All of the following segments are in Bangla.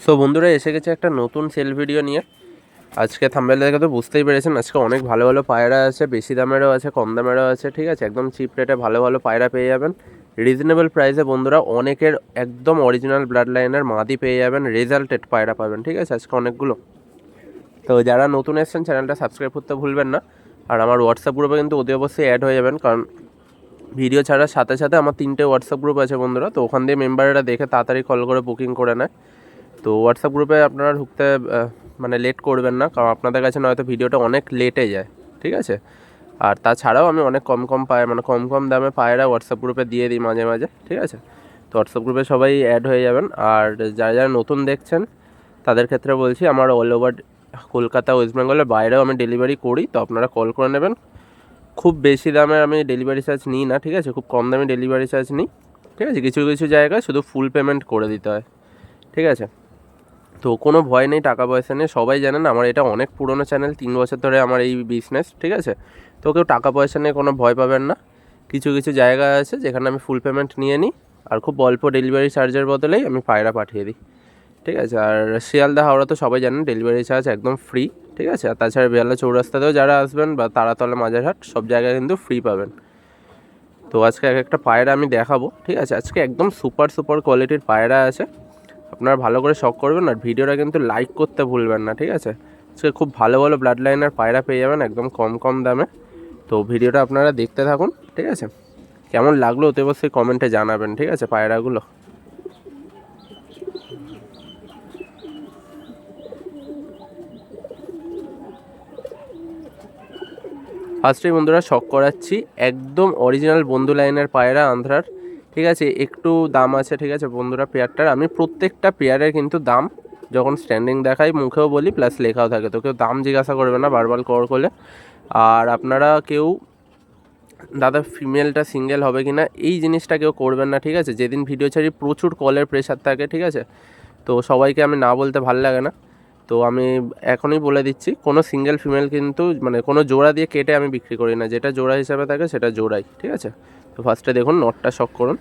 সো বন্ধুরা এসে গেছে একটা নতুন সেল ভিডিও নিয়ে। আজকে থাম্বনেল দেখে তো বুঝতেই পেরেছেন আজকে অনেক ভালো ভালো পায়রা আছে, বেশি দামেরও আছে, কম দামেরও আছে। ঠিক আছে, একদম চিপ রেটে ভালো ভালো পায়রা পেয়ে যাবেন রিজনেবল প্রাইসে। বন্ধুরা অনেকের একদম অরিজিনাল ব্লাড লাইনের মাদি পেয়ে যাবেন, রেজাল্টেড পায়রা পাবেন। ঠিক আছে, আজকে অনেকগুলো। তো যারা নতুন এসেছেন চ্যানেলটা সাবস্ক্রাইব করতে ভুলবেন না। আর আমার হোয়াটসঅ্যাপ গ্রুপে কিন্তু অতি অবশ্যই অ্যাড হয়ে যাবেন, কারণ ভিডিও ছাড়ার সাথে সাথে আমার 3টে হোয়াটসঅ্যাপ গ্রুপ আছে বন্ধুরা। তো ওখান দিয়ে মেম্বাররা দেখে তাড়াতাড়ি কল করে বুকিং করে নেয়। তো হোয়াটসঅ্যাপ গ্রুপে আপনারা ঢুকতে মানে লেট করবেন না, কারণ আপনাদের কাছে নয়তো ভিডিওটা অনেক লেটে যায়। ঠিক আছে, আর তাছাড়াও আমি অনেক কম কম কম কম দামে পায়রা হোয়াটসঅ্যাপ গ্রুপে দিয়ে দিই মাঝে মাঝে। ঠিক আছে, তো হোয়াটসঅ্যাপ গ্রুপে সবাই অ্যাড হয়ে যাবেন। আর যারা যারা নতুন দেখছেন তাদের ক্ষেত্রে বলছি, আমার অল ওভার কলকাতা, ওয়েস্ট বেঙ্গলের বাইরেও আমি ডেলিভারি করি। তো আপনারা কল করে নেবেন। খুব বেশি দামে আমি ডেলিভারি চার্জ নিই না। ঠিক আছে, খুব কম দামে ডেলিভারি চার্জ নিই। ঠিক আছে, কিছু কিছু জায়গায় শুধু ফুল পেমেন্ট করে দিতে হয়। ঠিক আছে, তো কোনো ভয় নেই, টাকা পয়সা নেই। সবাই জানেন আমার এটা অনেক পুরনো চ্যানেল, 3 বছর ধরে আমার এই বিজনেস। ঠিক আছে, তো কেউ টাকা পয়সা নিয়ে কোনো ভয় পাবেন না। কিছু কিছু জায়গা আছে যেখানে আমি ফুল পেমেন্ট নিয়ে নিই, আর খুব অল্প ডেলিভারি চার্জের বদলেই আমি পায়রা পাঠিয়ে দিই। ঠিক আছে, আর শিয়ালদা হাওড়া তো সবাই জানেন ডেলিভারি চার্জ একদম ফ্রি। ঠিক আছে, আর তাছাড়া বেহালা চৌরাস্তাতেও যারা আসবেন বা তারাতলা মাঝেরহাট সব জায়গায় কিন্তু ফ্রি পাবেন। তো আজকে এক একটা পায়রা আমি দেখাবো। ঠিক আছে, আজকে একদম সুপার সুপার কোয়ালিটির পায়রা আছে, আপনারা ভালো করে শখ করবেন। আর ভিডিওটা কিন্তু লাইক করতে ভুলবেন না। ঠিক আছে, আজকে খুব ভালো ভালো ব্লাড লাইনের পায়রা পেয়ে যাবেন একদম কম কম দামে। তো ভিডিওটা আপনারা দেখতে থাকুন। ঠিক আছে, কেমন লাগলো অতি অবশ্যই কমেন্টে জানাবেন। ঠিক আছে, পায়রাগুলো ফার্স্টেই বন্ধুরা শখ করাচ্ছি, একদম অরিজিনাল বন্ধু লাইনের পায়রা আন্ধ্রার। ঠিক আছে, একটু দাম আছে। ঠিক আছে বন্ধুরা, পেয়ারটার আমি প্রত্যেকটা পেয়ারের কিন্তু দাম যখন স্ট্যান্ডিং দেখাই মুখেও বলি, প্লাস লেখাও থাকে। তো কেউ দাম জিজ্ঞাসা করবে না বারবার কল করলে। আর আপনারা কেউ দাদা ফিমেলটা সিঙ্গেল হবে কি না এই জিনিসটা কেউ করবেন না। ঠিক আছে, যেদিন ভিডিও ছাড়ি প্রচুর কলের প্রেশার থাকে। ঠিক আছে, তো সবাইকে আমি না বলতে ভাল লাগে না। তো আমি এখনই বলে দিচ্ছি, কোনো সিঙ্গেল ফিমেল কিন্তু মানে কোনো জোড়া দিয়ে কেটে আমি বিক্রি করি না, যেটা জোড়া হিসাবে থাকে সেটা জোড়াই। ঠিক আছে, তো ফার্স্টে দেখুন নটটা শখ করুন,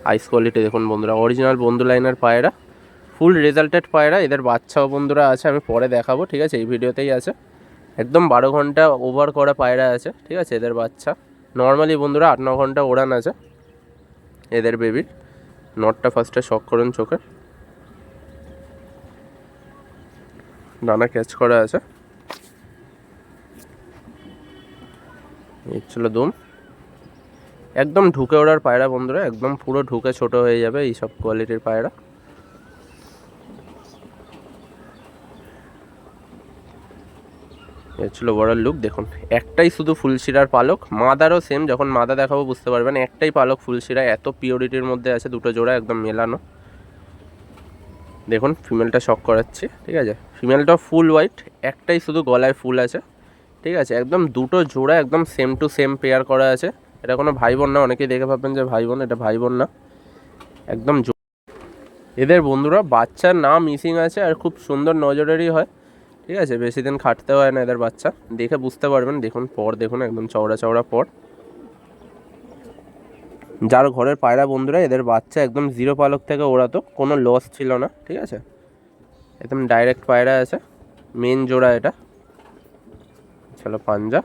আইস কোয়ালিটি দেখুন বন্ধুরা, অরিজিনাল বন্ধু লাইনের পায়রা, ফুল রেজাল্টেড পায়রা। এদের বাচ্চাও বন্ধুরা আছে, আমি পরে দেখাবো। ঠিক আছে, এই ভিডিওতেই আছে। একদম 12 ঘন্টা ওভার করা পায়রা আছে। ঠিক আছে, এদের বাচ্চা নর্মালি বন্ধুরা 8-9 ঘন্টা ওড়ান আছে এদের বেবির। নটটা ফার্স্টে শখ করুন চোখে, ডানা ক্যাচ করা আছে, এই ছিল দুম। একদম ঢুকে ওড়ার পায়রা বন্ধুরা, একদম পুরো ঢুকে ছোট হয়ে যাবে এইসব কোয়ালিটির পায়রা। এ ছিল ওভারঅল লুক দেখুন। একটাই শুধু ফুলশিরার পালক, মাদারও সেম, যখন মাদা দেখাবো বুঝতে পারবেন। একটাই পালক ফুলশিরা, এত পিওরিটির মধ্যে আছে, দুটো জোড়া একদম মেলানো। দেখুন ফিমেলটা শক করাচ্ছি। ঠিক আছে, ফিমেলটা ফুল হোয়াইট, একটাই শুধু গলায় ফুল আছে। ঠিক আছে, একদম দুটো জোড়া একদম সেম টু সেম পেয়ার করা আছে। এটা কোনো ভাই বোন না, অনেকেই দেখে ভাববেন যে ভাই বোন, এটা ভাই বোন না, একদম। এদের বন্ধুরা বাচ্চার নাম মিসিং আছে, আর খুব সুন্দর নজরেরই হয়। ঠিক আছে, বেশি দিন খাটতে হয় না এদের বাচ্চা, দেখে বুঝতে পারবেন। দেখুন পর দেখুন, একদম চওড়া চওড়া পর। যার ঘরের পায়রা বন্ধুরা এদের বাচ্চা একদম জিরো পালক থেকে ওড়াতো, কোনো লস ছিল না। ঠিক আছে, একদম ডাইরেক্ট পায়রা আছে, মেন জোড়া এটা। চলো পাঞ্জা,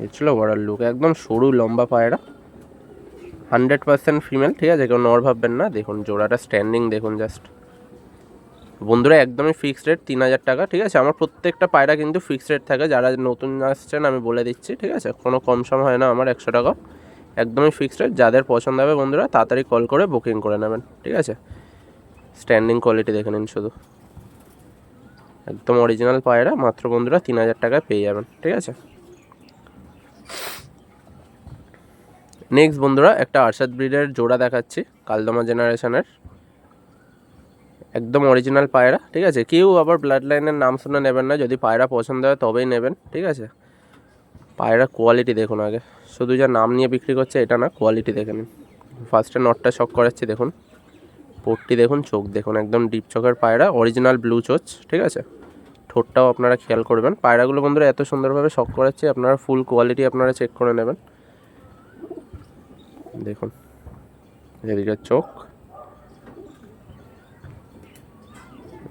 এ ছিল ওভারঅল লুক। একদম সরু লম্বা পায়রা, 100% ফিমেল। ঠিক আছে, কেউ নর ভাববেন না। দেখুন জোড়াটা স্ট্যান্ডিং দেখুন জাস্ট। বন্ধুরা একদমই ফিক্সড রেট 3,000 টাকা। ঠিক আছে, আমার প্রত্যেকটা পায়রা কিন্তু ফিক্সড রেট থাকে, যারা নতুন আসছেন আমি বলে দিচ্ছি। ঠিক আছে, কোনো কম সম হয় না আমার, 100 টাকা একদমই ফিক্সড রেট। যাদের পছন্দ হবে বন্ধুরা তাড়াতাড়ি কল করে বুকিং করে নেবেন। ঠিক আছে, স্ট্যান্ডিং কোয়ালিটি দেখে নিন শুধু, একদম অরিজিনাল পায়রা, মাত্র বন্ধুরা 3,000 টাকায় পেয়ে যাবেন। ঠিক আছে, নেক্সট বন্ধুরা একটা আরশাদ ব্রিডের জোড়া দেখাচ্ছি, কালদমা জেনারেশনের, একদম অরিজিনাল পায়রা। ঠিক আছে, কেউ আবার ব্লাড লাইনের নাম শুনে নেবেন না, যদি পায়রা পছন্দ হয় তবেই নেবেন। ঠিক আছে, পায়রা কোয়ালিটি দেখুন আগে, শুধু যা নাম নিয়ে বিক্রি করছে এটা না, কোয়ালিটি দেখে নিন। ফার্স্টে নটটা শক করাচ্ছি, দেখুন পোটটি দেখুন, চোখ দেখুন, একদম ডিপ চোখের পায়রা, অরিজিনাল ব্লু চোচ। ঠিক আছে, ঠোঁটটাও আপনারা খেয়াল করবেন। পায়রাগুলো বন্ধুরা এত সুন্দরভাবে শক করাচ্ছি, আপনারা ফুল কোয়ালিটি আপনারা চেক করে নেবেন। দেখুন এদিকে চোখ,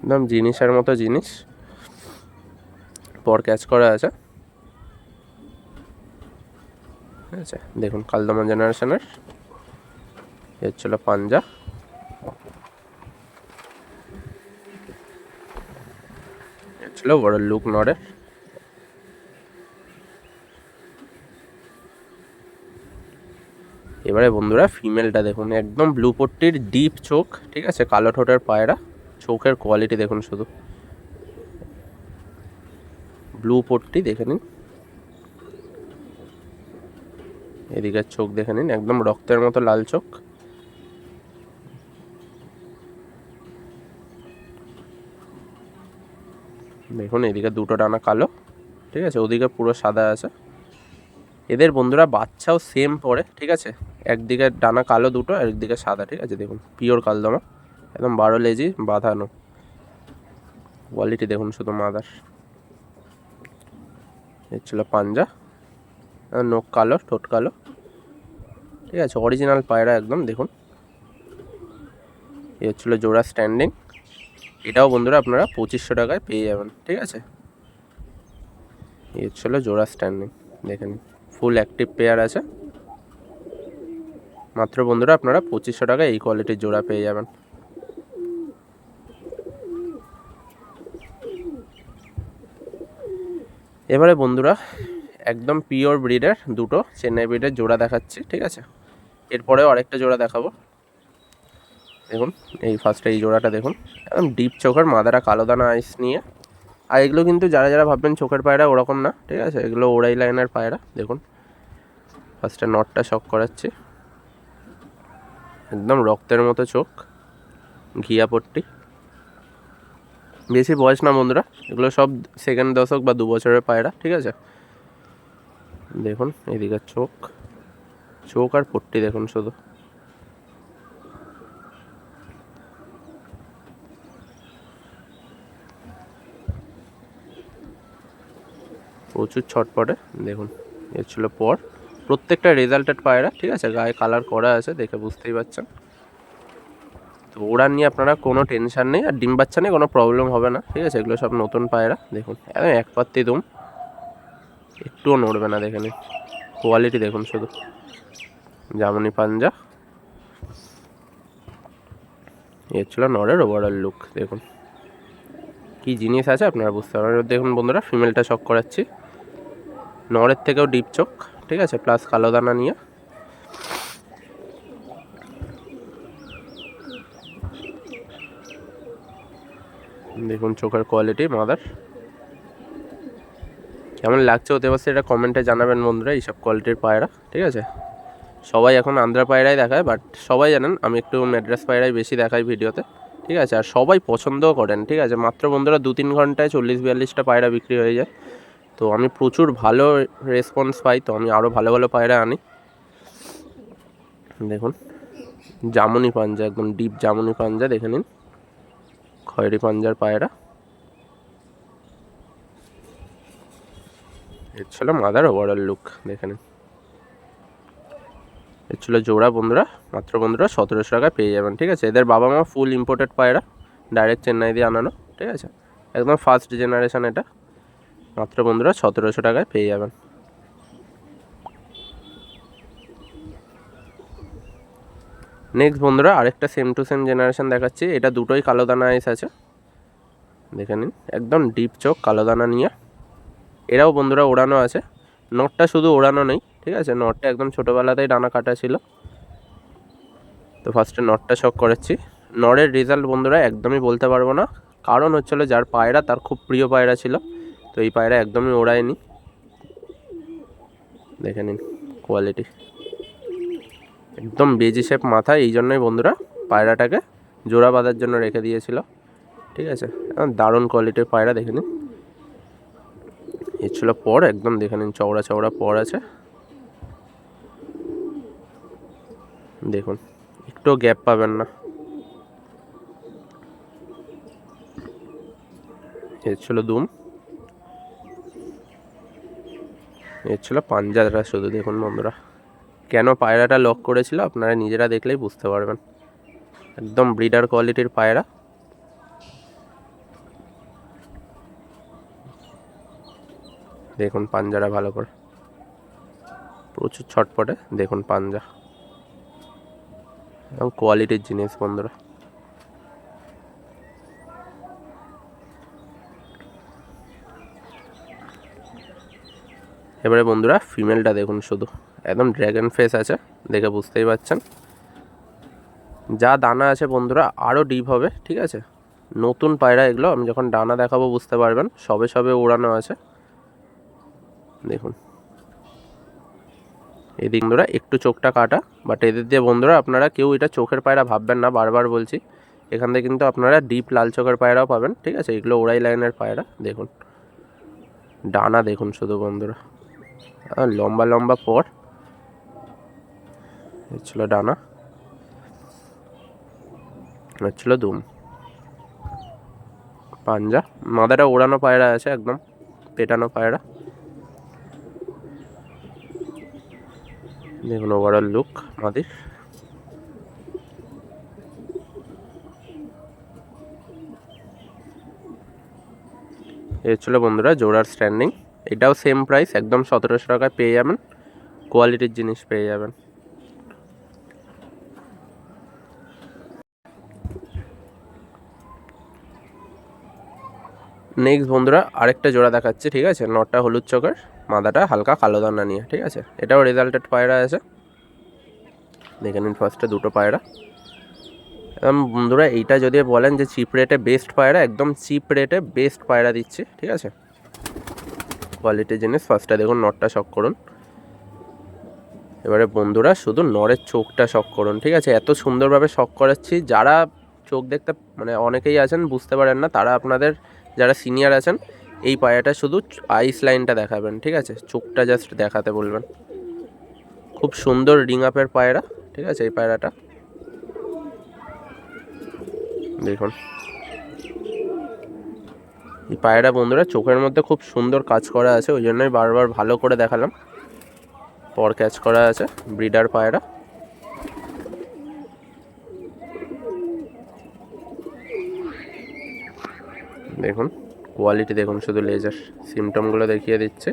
একদম জিনিসের মতো জিনিস, পর ক্যাচ করা আছে। ঠিক আছে, দেখুন কালদমা জেনারেশনের এর ছিল পাঞ্জা। এর ছিল বড় লুক নড়ে। এবারে বন্ধুরা ফিমেলটা দেখুন, একদম ব্লু পট্টির ডিপ চোখ, ঠিক আছে, কালো ঠোঁটের পায়রা। চোখের কোয়ালিটি দেখুন শুধু, ব্লু পট্টি দেখে নিন, এদিকের চোখ দেখে নিন, একদম রক্তের মতো লাল চোখ। দেখুন এদিকে দুটো ডানা কালো, ঠিক আছে, ওদিকে পুরো সাদা আছে। এদের বন্ধুরা বাচ্চাও সেম পড়ে, ঠিক আছে, একদিকে ডানা কালো দুটো আর একদিকে সাদা, ঠিক আছে। দেখুন পিওর কালদমা, একদম 12 লেজি বাঁধানো। কোয়ালিটি দেখুন শুধু মাদার। এর ছিল পাঞ্জা, নখ কালো, ঠোঁট কালো, ঠিক আছে, অরিজিনাল পায়রা একদম। দেখুন এ হচ্ছিলো জোড়া স্ট্যান্ডিং। এটাও বন্ধুরা আপনারা 2500 টাকায় পেয়ে যাবেন, ঠিক আছে। এ হচ্ছিলো জোড়া স্ট্যান্ডিং, দেখেন ফুল অ্যাক্টিভ পেয়ার আছে। মাত্র বন্ধুরা আপনারা 2500 টাকায় এই কোয়ালিটির জোড়া পেয়ে যাবেন। এবারে বন্ধুরা একদম পিওর ব্রিডের দুটো চেন্নাই ব্রিডের জোড়া দেখাচ্ছি, ঠিক আছে। এরপরেও আরেকটা জোড়া দেখাবো। দেখুন এই ফার্স্টে এই জোড়াটা দেখুন, একদম ডিপ চোখের, মাদারা কালো দানা আইস নিয়ে। আর এগুলো কিন্তু যারা যারা ভাববেন চোখের পায়রা, ওরকম না, ঠিক আছে, এগুলো ওড়াই লাইনের পায়রা। দেখুন ফার্স্টে নটটা শক করাচ্ছি, একদম রক্তের মতো চোখ, ঘিয়া পট্টি। বেশি বয়স না বন্ধুরা, এগুলো সব সেকেন্ড দশক বা 2 বছরের পায়রা, ঠিক আছে। দেখুন এদিকে চোখ, চোখ আর পট্টি দেখুন শুধু। প্রচুর ছটপটে, দেখুন এর ছিল পর। প্রত্যেকটা রেজাল্টেড পায়রা, ঠিক আছে, গায়ে কালার করা আছে, দেখে বুঝতেই পারছেন। তো ওরা নিয়ে আপনারা কোনো টেনশান নেই, আর ডিম বাচ্চা নিয়ে কোনো প্রবলেম হবে না, ঠিক আছে। এগুলো সব নতুন পায়রা, দেখুন একদম এক পাত্তি দুম, একটুও নড়বে না। দেখে নিন কোয়ালিটি দেখুন শুধু, জামনি পাঞ্জা। এর ছিল নরের ওভারঅল লুক, দেখুন কি জিনিস আছে আপনারা বুঝতে পারবেন। দেখুন বন্ধুরা ফিমেলটা শক করাচ্ছি, নরের থেকেও ডিপ চোখ, ঠিক আছে, প্লাস কালো দানা নিয়ে। দেখুন চোখের কোয়ালিটি মাদার। কেমন লাগছে হতে পারছে এটা কমেন্টে জানাবেন বন্ধুরা, এইসব কোয়ালিটির পায়রা, ঠিক আছে। সবাই এখন আন্ধ্রা পায়রাই দেখায়, বাট সবাই জানেন আমি একটু ম্যাড্রাস পায়রাই বেশি দেখাই ভিডিওতে, ঠিক আছে। আর সবাই পছন্দও করেন, ঠিক আছে। মাত্র বন্ধুরা 2-3 ঘন্টায় 40-42টা পায়রা বিক্রি হয়ে যায়। তো আমি প্রচুর ভালো রেসপন্স পাই, তো আমি আরও ভালো ভালো পায়রা আনি। দেখুন জামুনি পাঞ্জা, একদম ডিপ জামুনি পাঞ্জা, দেখে নিন খয়েরি পাঞ্জার পায়রা। এর ছিল মাদার ওভারঅল লুক, দেখে নিন। এর ছিল জোড়া বন্ধুরা, মাত্র বন্ধুরা 1700 টাকায় পেয়ে যাবেন, ঠিক আছে। এদের বাবা মা ফুল ইম্পোর্টেড পায়রা, ডাইরেক্ট চেন্নাই দিয়ে আনানো, ঠিক আছে, একদম ফার্স্ট জেনারেশন এটা। মাত্র বন্ধুরা 1700 টাকায় পেয়ে যাবেন। নেক্সট বন্ধুরা আরেকটা সেম টু সেম জেনারেশন দেখাচ্ছি। এটা দুটোই কালো দানা আইস আছে, দেখে নিন, একদম ডিপ চোখ, কালো দানা নিয়ে। এরাও বন্ধুরা ওড়ানো আছে, নটটা শুধু ওড়ানো নেই, ঠিক আছে। নটটা একদম ছোটোবেলাতেই ডানা কাটা ছিল। তো ফার্স্টে নটটা শক করাচ্ছি। নরের রেজাল্ট বন্ধুরা একদমই বলতে পারবো না, কারণ হচ্ছিলো যার পায়রা তার খুব প্রিয় পায়রা ছিল, তো এই পায়রা একদমই ওড়ায়নি। দেখে নিন কোয়ালিটি, একদম বেজি শেপ মাথা, এই জন্যই বন্ধুরা পায়রাটাকে জোড়া বাঁধার জন্য রেখে দিয়েছিল, ঠিক আছে। দারুণ কোয়ালিটির পায়রা, দেখে নিন। এর ছিল পর, একদম দেখে নিন চওড়া চওড়া পর আছে, দেখুন একটু গ্যাপ পাবেন না। এর ছিল দুম, এর ছিল পাঞ্জাটা শুধু। দেখুন বন্ধুরা কেন পায়রাটা লক করেছিল আপনারা নিজেরা দেখলেই বুঝতে পারবেন, একদম ব্রিডার কোয়ালিটির পায়রা। দেখুন পাঞ্জারা ভালো করে, প্রচুর ছটপটে। দেখুন পাঞ্জা, এবং কোয়ালিটির জিনিস বন্ধুরা। এবারে বন্ধুরা ফিমেলটা দেখুন, শুধু একদম ড্র্যাগন ফেস আছে, দেখে বুঝতেই পারছেন। যা দানা আছে বন্ধুরা আরও ডিপ হবে, ঠিক আছে। নতুন পায়রা এগুলো, আমি যখন ডানা দেখাবো বুঝতে পারবেন, সবে সবে ওড়ানো আছে। দেখুন এদিক বন্ধুরা একটু চোখটা কাটা, বাট এদের দিয়ে বন্ধুরা আপনারা কেউ এটা চোখের পায়রা ভাববেন না, বারবার বলছি। এখান থেকে কিন্তু আপনারা ডিপ লাল চোখের পায়রাও পাবেন, ঠিক আছে। এগুলো ওড়াই লাইনের পায়রা। দেখুন ডানা দেখুন শুধু বন্ধুরা, লম্বা লম্বা পর ছিল ডানা, ছিল দুম। পাঞ্জা, মাদাটা ওড়ানো পায়রা আছে, একদম পেটানো পায়রা। দেখুন ওভারঅল লুক মাদির। এ ছিল বন্ধুরা জোড়ার স্ট্যান্ডিং। এটাও সেম প্রাইস, একদম 1700 টাকায় পেয়ে যাবেন, কোয়ালিটির জিনিস পেয়ে যাবেন। নেক্সট বন্ধুরা আরেকটা জোড়া দেখাচ্ছি, ঠিক আছে। নটটা হলুদ চোখের, মাদাটা হালকা কালো দানা নিয়ে, ঠিক আছে। এটাও রেজাল্টেড পায়রা আছে, দেখে নিন ফার্স্টে দুটো পায়রা। এবং বন্ধুরা এইটা যদি বলেন যে চিপ রেটে বেস্ট পায়রা, একদম চিপ রেটে বেস্ট পায়রা দিচ্ছি, ঠিক আছে। কোয়ালিটির জিনিস। ফার্স্টে দেখুন নটটা শক করুন। এবারে বন্ধুরা শুধু নরের চোখটা শক করুন, ঠিক আছে। এত সুন্দরভাবে শক করাচ্ছি, যারা চোখ দেখতে মানে অনেকেই আছেন বুঝতে পারেন না, তারা আপনাদের যারা সিনিয়র আছেন এই পায়রাটা শুধু আইস লাইনটা দেখাবেন, ঠিক আছে। চোখটা জাস্ট দেখাতে বলবেন। খুব সুন্দর রিং আপের পায়রা, ঠিক আছে। এই পায়রাটা দেখুন, এই পায়রা বন্ধুরা চোখের মধ্যে খুব সুন্দর কাজ করা আছে, ওই জন্যই বারবার ভালো করে দেখালাম। পর ক্যাচ করা আছে, ব্রিডার পায়রা। দেখুন কোয়ালিটি দেখুন শুধু, লেজার সিমটমগুলো দেখিয়ে দিচ্ছে।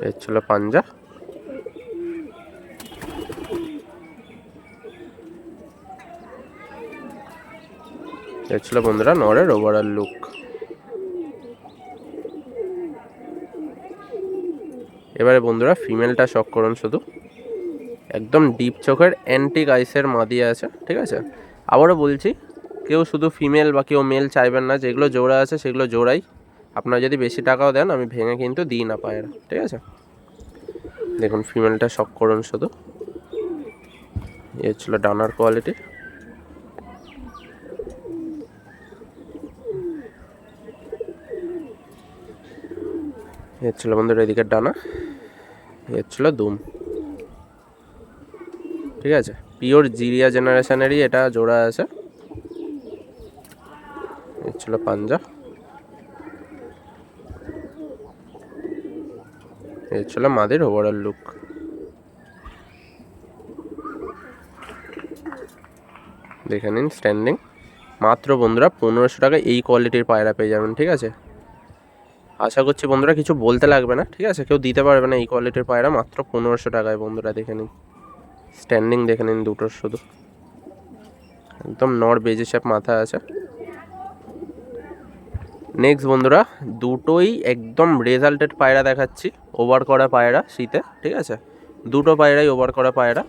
এর ছিল পাঞ্জা। এর ছিল বন্ধুরা নরের ওভারঅল লুক। এবারে বন্ধুরা ফিমেলটা শক করুন শুধু, একদম ডিপ চোখের অ্যান্টিক আইসের মাদি আছে, ঠিক আছে। আবারও বলছি, কেউ শুধু ফিমেল বা কেউ মেল চাইবেন না, যেগুলো জোড়া আছে সেগুলো জোড়াই। আপনারা যদি বেশি টাকাও দেন আমি ভেঙে কিন্তু দিই না পায়রা, ঠিক আছে। দেখুন ফিমেলটা শক করুন শুধু। এ ছিল ডানার কোয়ালিটি। এর ছিল বন্ধুরা এদিকের ডানা। এর ছিল দুম, ঠিক আছে। পিওর জিরিয়া জেনারেশনেরই এটা জোড়া আছে। এর ছিল পাঞ্জা। এই ছিল মাদির ওভারঅল লুক। দেখে নিন স্ট্যান্ডিং। মাত্র বন্ধুরা 1500 টাকায় এই কোয়ালিটির পায়রা পেয়ে যাবেন, ঠিক আছে। আশা করছি বন্ধুরা কিছু বলতে লাগবে না, ঠিক আছে। কেউ দিতে পারবে না এই কোয়ালিটির পায়রা মাত্র 1500 টাকায় বন্ধুরা। দেখে নিন স্ট্যান্ডিং, দেখে নিন দুটোর শুধু, একদম নর বেজে শেপ মাথা আছে। নেক্সট বন্ধুরা দুটোই একদম রেজাল্টেড পায়রা দেখাচ্ছি, ওভার করা পায়রা শীতে, ঠিক আছে। দুটো পায়রাই ওভার করা পায়রা।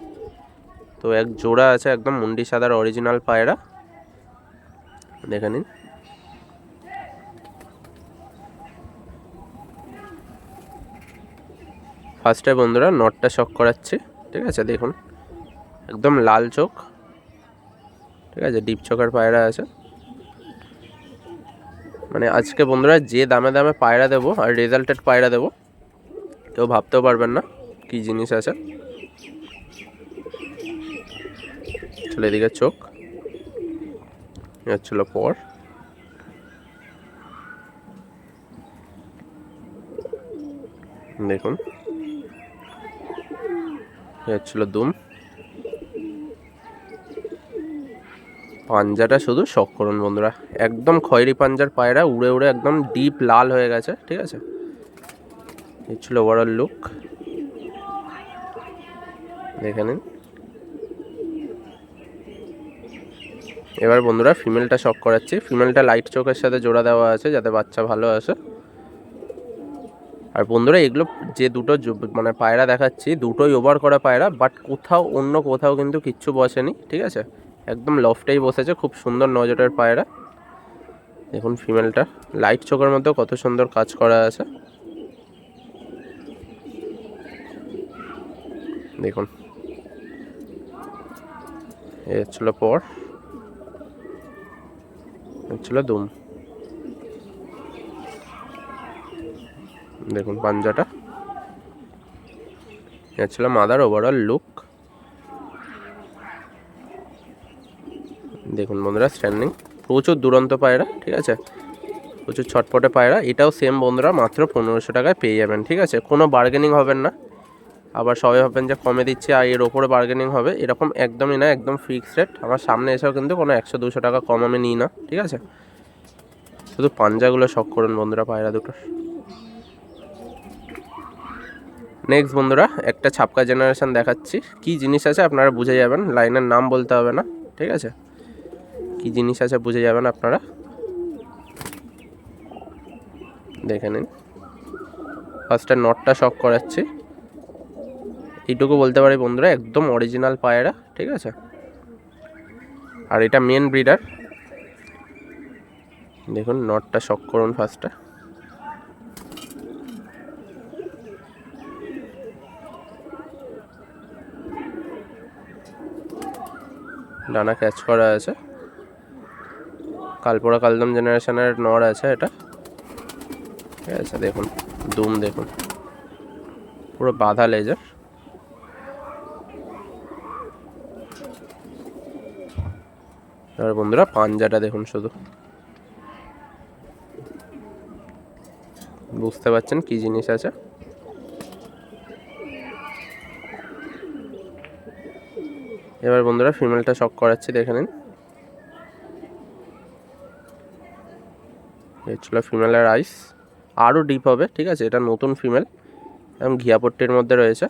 তো এক জোড়া আছে একদম মুন্ডি সাদার অরিজিনাল পায়রা, দেখে নিন। ফার্স্টে বন্ধুরা নটটা শক করাচ্ছি, ঠিক আছে। দেখুন একদম লাল চোখ, ঠিক আছে। ডিপ চোখের পায়রা আছে। মানে আজকে বন্ধুরা যে দামে দামে পায়রা দেবো আর রেজাল্টেড পায়রা দেবো, কেউ ভাবতেও পারবেন না কি জিনিস আছে। চলে এদিকে চোখ, ছিল পর। দেখুন ছিল দুম। পাঞ্জাটা শুধু শখ করুন বন্ধুরা, একদম খয়েরি পাঞ্জার পায়রা, উড়ে উড়ে একদম ডিপ লাল হয়ে গেছে, ঠিক আছে। এই ছিল ওভারঅল লুক, দেখে নিন। এবার বন্ধুরা ফিমেলটা শখ করাচ্ছি। ফিমেলটা লাইট চোখের সাথে জোড়া দেওয়া আছে যাতে বাচ্চা ভালো আসে। আর বন্ধুরা এগুলো যে দুটো মানে পায়রা দেখাচ্ছি দুটোই ওভার করা পায়রা, বাট কোথাও অন্য কোথাও কিন্তু কিচ্ছু বসেনি, ঠিক আছে। একদম লফটেই বসেছে, খুব সুন্দর নজরের পায়রা। দেখুন ফিমেলটা লাইট চোখের মধ্যে কত সুন্দর কাজ করা আছে, দেখুন। এ ছিল পর, ছিল দুম। দেখুন পাঞ্জাটা, এ ছিল মাদার ওভারঅল লুক। দেখুন বন্ধুরা স্ট্যান্ডিং, প্রচুর দুরন্ত পায়রা, ঠিক আছে, প্রচুর ছটপটে পায়রা। এটাও সেম বন্ধুরা মাত্র 1500 টাকায় পেয়ে যাবেন, ঠিক আছে। কোনো বার্গেনিং হবেন না, আবার সবাই ভাববেন যে কমে দিচ্ছি আর এর ওপরে বার্গেনিং হবে, এরকম একদমই না, একদম ফিক্সড রেট। আমার সামনে এসেও কিন্তু কোনো 100-200 টাকা কম আমি নিই না, ঠিক আছে। শুধু পাঞ্জাগুলো শখ করুন বন্ধুরা পায়রা দুটোর। নেক্সট বন্ধুরা একটা ছাপকা জেনারেশন দেখাচ্ছি। কি জিনিস আছে আপনারা বুঝে যাবেন, লাইনের নাম বলতে হবে না, ঠিক আছে। কি জিনিস আছে বুঝে যাবেন আপনারা, দেখে নিন। ফার্স্টে নটটা শখ করাচ্ছি। এইটুকু বলতে পারি বন্ধুরা একদম অরিজিনাল পায়রা, ঠিক আছে। আর এটা মেন ব্রিডার। দেখুন নটটা শখ করুন ফার্স্টে। ডানা ক্যাচ করা আছে, কালপোড়া কালদম জেনারেশনের নর আছে এটা, ঠিক আছে। দেখুন দুম, দেখুন পুরো বাঁধা লেজার। এবার বন্ধুরা পাঞ্জাটা দেখুন, শুধু বুঝতে পারছেন কি জিনিস আছে। এবার বন্ধুরা ফিমেলটা শখ করাচ্ছি, দেখে নিন। এই ছিল ফিমেলের আইস, আরও ডিপ হবে, ঠিক আছে। এটা নতুন ফিমেল এবং ঘিয়াপট্টির মধ্যে রয়েছে।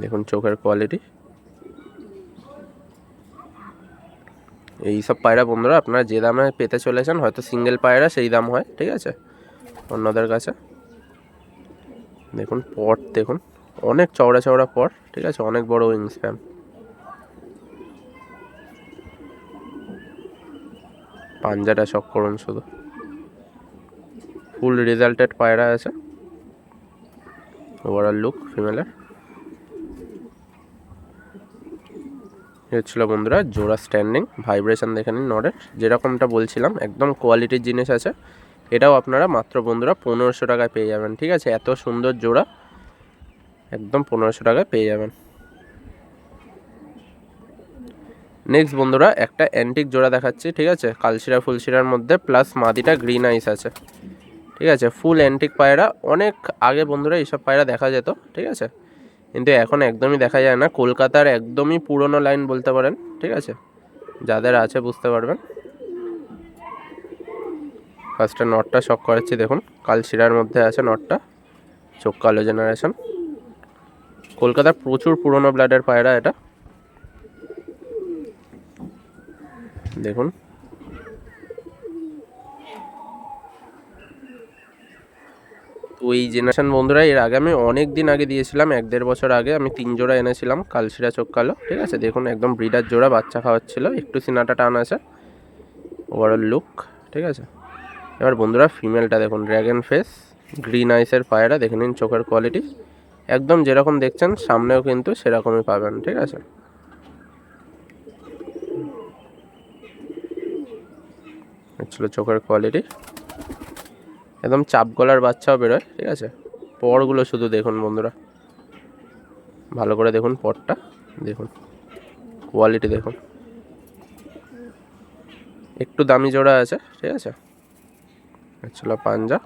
দেখুন চোখের কোয়ালিটি। এইসব পায়রা বন্ধুরা আপনারা যে দামে পেতে চলেছেন, হয়তো সিঙ্গেল পায়রা সেই দাম হয়, ঠিক আছে, অন্যদের কাছে। দেখুন পট, দেখুন অনেক চওড়া চওড়া পট, ঠিক আছে, অনেক বড় উইং স্প্যান। পাঞ্জাটা শখ করুন শুধু, ফুল রেজাল্টেড পায়রা আছে। ওভারঅল লুক ফিমেলের। ছিল বন্ধুরা জোড়া স্ট্যান্ডিং, ভাইব্রেশন দেখে নিন নরের, যেরকমটা বলছিলাম একদম কোয়ালিটির জিনিস আছে। এটাও আপনারা মাত্র বন্ধুরা 1500 টাকায় পেয়ে যাবেন, ঠিক আছে। এত সুন্দর জোড়া একদম 1500 টাকায় পেয়ে যাবেন। নেক্সট বন্ধুরা একটা অ্যান্টিক জোড়া দেখাচ্ছি, ঠিক আছে, কালশিরা ফুলশিরার মধ্যে, প্লাস মাদিটা গ্রিন আইস আছে, ঠিক আছে। ফুল অ্যান্টিক পায়রা। অনেক আগে বন্ধুরা এইসব পায়রা দেখা যেত, ঠিক আছে, কিন্তু এখন একদমই দেখা যায় না। কলকাতার একদমই পুরনো লাইন বলতে পারেন, ঠিক আছে, যাদের আছে বুঝতে পারবেন। ফার্স্টে নটটা শখ করাচ্ছি, দেখুন কালশিরার মধ্যে আছে নটটা, চোখ কালো জেনারেশন। কলকাতার প্রচুর পুরনো ব্লাডের পায়রা এটা, দেখুন। তো এই জেনারেশন বন্ধুরা এর আগে আমি অনেক দিন আগে দিয়েছিলাম, 1-1.5 বছর আগে আমি 3 জোড়া এনেছিলাম কালশিরা চোখ কালো, ঠিক আছে। দেখুন একদম ব্রিডার জোড়া, বাচ্চা খাওয়াচ্ছিল, একটু সিনাটা টান আছে। ওভারঅল লুক, ঠিক আছে। এবার বন্ধুরা ফিমেলটা দেখুন, ড্র্যাগন ফেস, গ্রিন আইসের পায়রা, দেখে নিন চোখের কোয়ালিটি একদম যেরকম দেখছেন সামনেও কিন্তু সেরকমই পাবেন, ঠিক আছে। ছিল চোখের কোয়ালিটি, একদম চাপ গলার বাচ্চাও বেরোয়, ঠিক আছে। পরগুলো শুধু দেখুন বন্ধুরা, ভালো করে দেখুন পরটা, দেখুন কোয়ালিটি দেখুন, একটু দামি জোড়া আছে, ঠিক আছে। ছিল পাঞ্জা।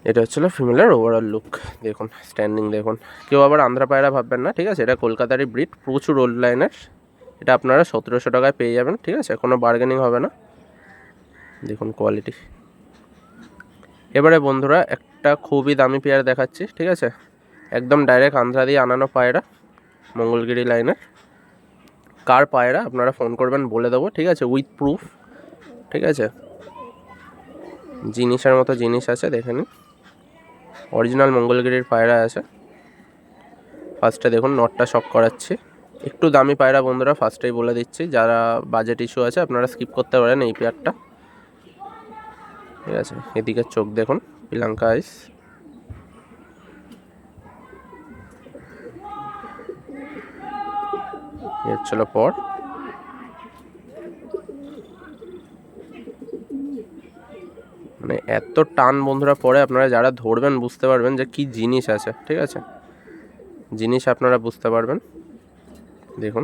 এটা হচ্ছিল ফিমেলের ওভারঅল লুক। দেখুন স্ট্যান্ডিং দেখুন, কেউ আবার আন্ধ্রা পায়রা ভাববেন না, ঠিক আছে। এটা কলকাতারই ব্রিড, প্রচুর ওল্ড লাইনের। এটা আপনারা 1700 টাকায় পেয়ে যাবেন, ঠিক আছে, কোনো বার্গেনিং হবে না। দেখুন কোয়ালিটি। এবারে বন্ধুরা একটা খুবই দামি পেয়ার দেখাচ্ছি, ঠিক আছে, একদম ডাইরেক্ট আন্ধ্রা দিয়ে আনানো পায়রা, মঙ্গলগিরি লাইনের। কার পায়রা আপনারা ফোন করবেন বলে দেবো, ঠিক আছে, উইথ প্রুফ, ঠিক আছে। জিনিসের মতো জিনিস আছে, দেখে নিন, অরিজিনাল মঙ্গলগিরির পায়রা আছে। ফার্স্টে দেখুন নটটা শক করাচ্ছি, একটু দামি পায়রা বন্ধুরা, ফার্স্টেই বলে দিচ্ছি, যারা বাজেট ইস্যু আছে আপনারা স্কিপ করতে পারেন এই পেয়ারটা, ঠিক আছে। এদিকে চোখ দেখুন, পিলাঙ্কা আইস। এর ছিল পর। মানে এত টান বন্ধুরা পরে, আপনারা যারা ধরবেন বুঝতে পারবেন যে কি জিনিস আছে, ঠিক আছে, জিনিস আপনারা বুঝতে পারবেন। দেখুন